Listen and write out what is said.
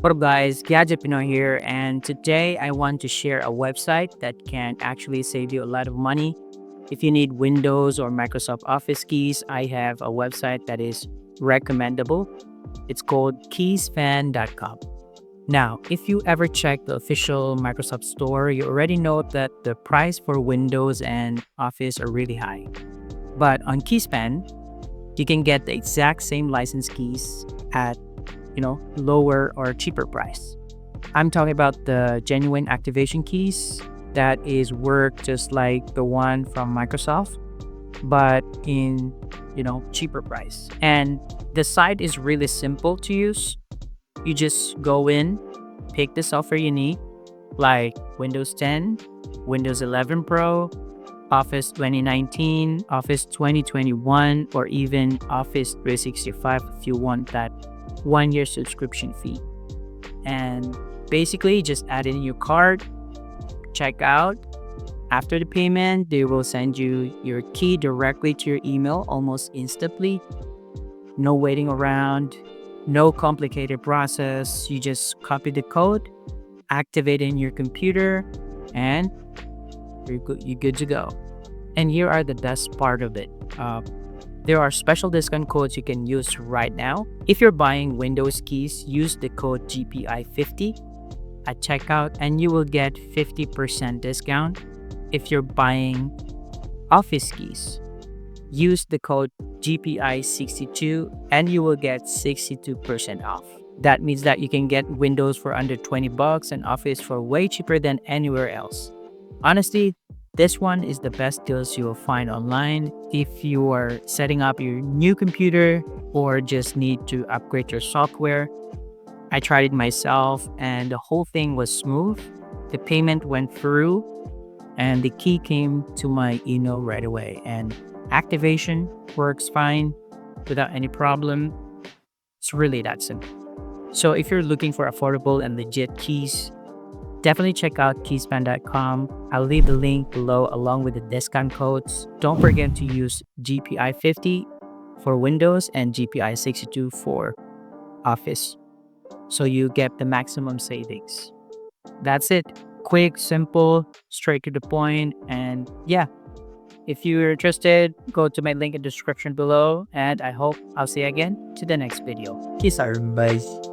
What up, guys? Gadget Pinoy here, and today I want to share a website that can actually save you a lot of money. If you need Windows or Microsoft Office keys, I have a website that is recommendable. It's called keysfan.com. Now, if you ever check the official Microsoft store, you already know that the price for Windows and Office are really high. But on Keyspan, you can get the exact same license keys at lower or cheaper price. I'm talking about the genuine activation keys that is work just like the one from Microsoft, but in cheaper price. And the site is really simple to use. You just go in, pick the software you need, like Windows 10, Windows 11 Pro, Office 2019, Office 2021, or even Office 365 if you want that 1 year subscription fee. And basically, just add in your card, check out. After the payment, they will send you your key directly to your email almost instantly. No waiting around, no complicated process. You just copy the code, activate it in your computer, and you're good to go. And here are the best part of it. There are special discount codes you can use right now. If you're buying Windows keys, use the code GPI50 at checkout and you will get 50% discount. If you're buying Office keys, use the code GPI62 and you will get 62% off. That means that you can get Windows for under $20 and Office for way cheaper than anywhere else. Honestly, this one is the best deals you will find online if you are setting up your new computer or just need to upgrade your software. I tried it myself and the whole thing was smooth. The payment went through and the key came to my email right away. And activation works fine without any problem. It's really that simple. So if you're looking for affordable and legit keys, definitely check out keyspan.com. I'll leave the link below along with the discount codes. Don't forget to use GPI50 for Windows and GPI62 for Office so you get the maximum savings. That's it. Quick, simple, straight to the point. And yeah, if you're interested, go to my link in the description below. And I hope I'll see you again to the next video. Peace out. Bye.